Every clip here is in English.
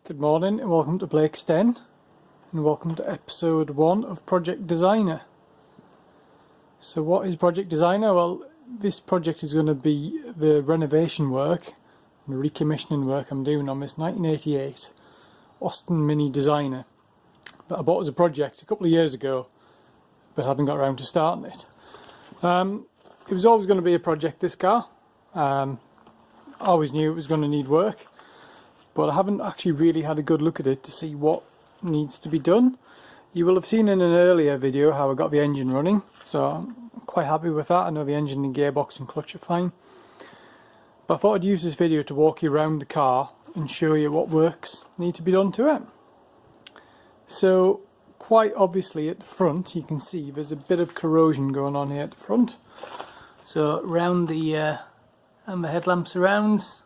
Good morning and welcome to Blake's Den, and welcome to episode 1 of Project Designer. So what is Project Designer? Well, this project is going to be the renovation work and the recommissioning work I'm doing on this 1988 Austin Mini Designer that I bought as a project a couple of years ago but haven't got around to starting it. It was always going to be a project, this car. I always knew it was going to need work, but I haven't actually really had a good look at it to see what needs to be done. You will have seen in an earlier video how I got the engine running, so I'm quite happy with that. I know the engine and gearbox and clutch are fine. But I thought I'd use this video to walk you around the car and show you what works need to be done to it. So quite obviously at the front you can see there's a bit of corrosion going on here at the front. So around the headlamp surrounds,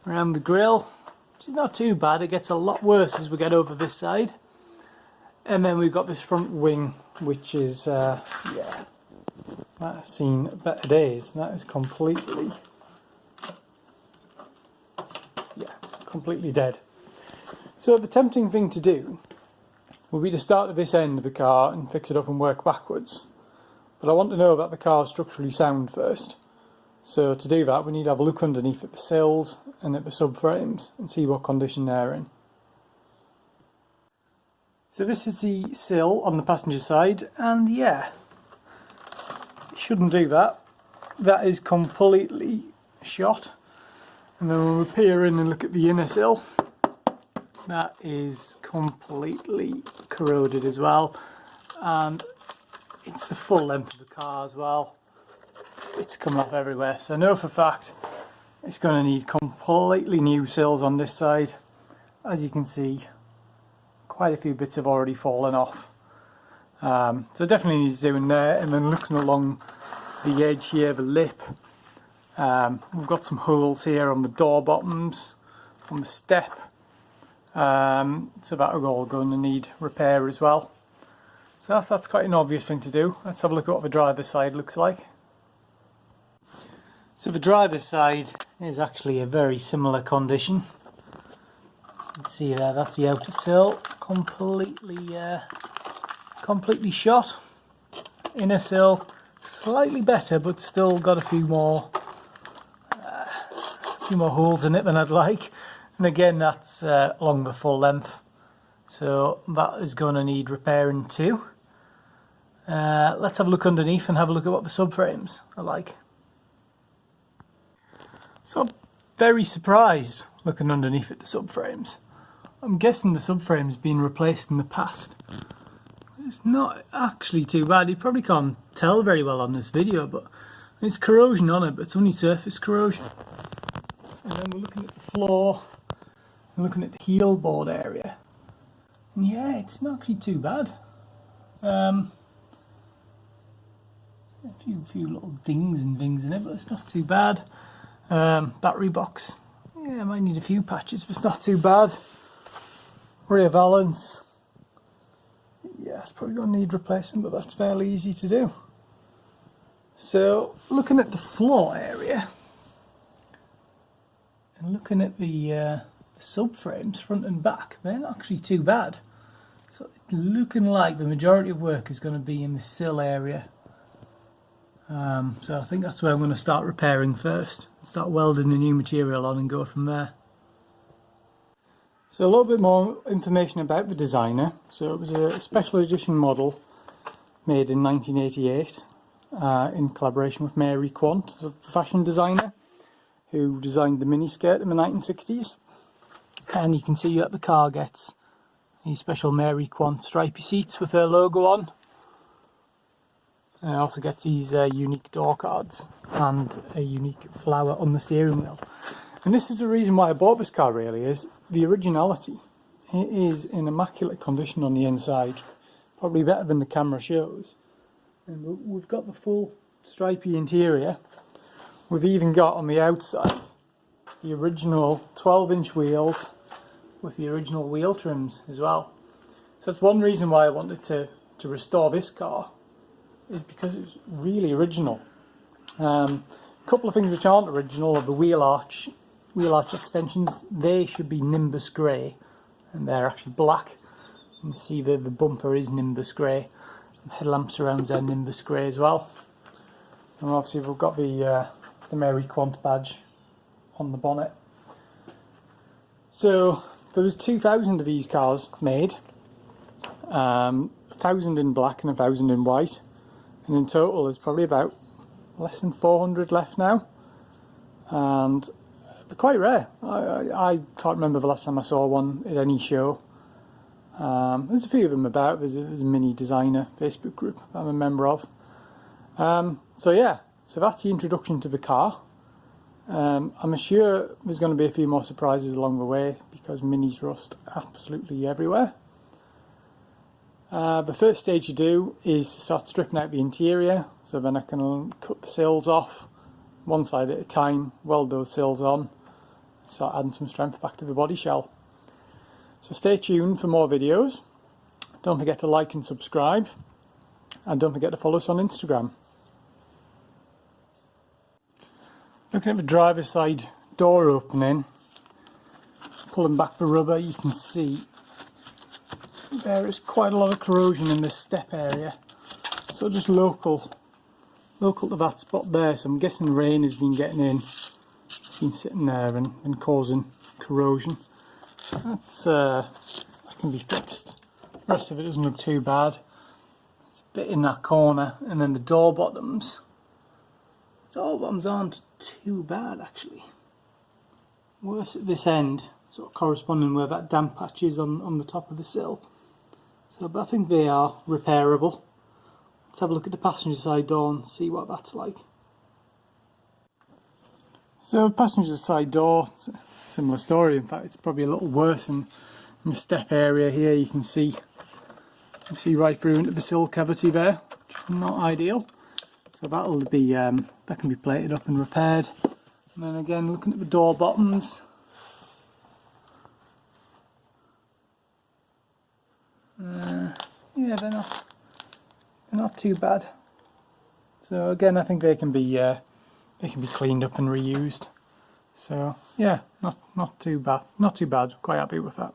around the grille, which is not too bad. It gets a lot worse as we get over this side. And then we've got this front wing, which is yeah, that's seen better days. That is completely dead. So the tempting thing to do would be to start at this end of the car and fix it up and work backwards. But I want to know that the car is structurally sound first. So to do that we need to have a look underneath at the sills and at the subframes and see what condition they're in. So this is the sill on the passenger side, and yeah, it shouldn't do that. That is completely shot. And then when we peer in and look at the inner sill, that is completely corroded as well, and it's the full length of the car as well. It's coming off everywhere, so I know for a fact it's going to need completely new sills on this side. As you can see, quite a few bits have already fallen off, so definitely needs doing there. And then looking along the edge here, the lip, we've got some holes here on the door bottoms, on the step, so that are all going to need repair as well. So that's quite an obvious thing to do. Let's have a look at what the driver's side looks like. So the driver's side is actually a very similar condition. You can see there, that's the outer sill, completely shot. Inner sill, slightly better, but still got a few more holes in it than I'd like. And again, that's along the full length, so that is going to need repairing too. Let's have a look underneath and have a look at what the subframes are like. So I'm very surprised looking underneath at the subframes. I'm guessing the subframe's been replaced in the past. It's not actually too bad. You probably can't tell very well on this video, but there's corrosion on it, but it's only surface corrosion. And then we're looking at the floor, and looking at the heel board area. And yeah, it's not actually too bad. A few little dings and things in it, but it's not too bad. Battery box, yeah, I might need a few patches, but it's not too bad. Rear valance, yeah, it's probably going to need replacing, but that's fairly easy to do. So looking at the floor area and looking at the subframes front and back, they're not actually too bad. So it's looking like the majority of work is going to be in the sill area. So I think that's where I'm going to start repairing first. Start welding the new material on and go from there. So a little bit more information about the designer. So it was a special edition model made in 1988 in collaboration with Mary Quant, the fashion designer who designed the miniskirt in the 1960s. And you can see that the car gets these special Mary Quant stripy seats with her logo on. It also gets these unique door cards and a unique flower on the steering wheel. And this is the reason why I bought this car, really, is the originality. It is in immaculate condition on the inside, probably better than the camera shows. And we've got the full stripy interior. We've even got on the outside the original 12-inch wheels with the original wheel trims as well. So that's one reason why I wanted to restore this car, is because it's really original. A couple of things which aren't original are the wheel arch wheel arch extensions, they should be Nimbus grey, and they're actually black. You can see the bumper is Nimbus grey. The headlamp surrounds are Nimbus grey as well. And obviously we've got the Mary Quant badge on the bonnet. So there was 2,000 of these cars made, 1,000 in black and 1,000 in white, and in total there's probably about less than 400 left now, and they're quite rare. I can't remember the last time I saw one at any show. There's a few of them about. There's a mini designer Facebook group that I'm a member of. So yeah, so that's the introduction to the car. I'm sure there's going to be a few more surprises along the way because minis rust absolutely everywhere. The first stage you do is start stripping out the interior, so then I can cut the sills off one side at a time, weld those sills on, start adding some strength back to the body shell. So stay tuned for more videos. Don't forget to like and subscribe, and don't forget to follow us on Instagram. Looking at the driver's side door opening, pulling back the rubber, you can see there is quite a lot of corrosion in this step area. So just local to that spot there, so I'm guessing rain has been getting in. It's been sitting there and causing corrosion. That can be fixed. The rest of it doesn't look too bad. It's a bit in that corner, and then the door bottoms. Door bottoms aren't too bad actually. Worse at this end, sort of corresponding where that damp patch is on the top of the sill. So, but I think they are repairable. Let's have a look at the passenger side door and see what that's like. So passenger side door, it's a similar story. In fact, it's probably a little worse in the step area here. You can see right through into the sill cavity there, which is not ideal. So that'll be that can be plated up and repaired. And then again, looking at the door bottoms, yeah, they're not too bad. So again, I think they can be cleaned up and reused. So yeah, not too bad. Quite happy with that.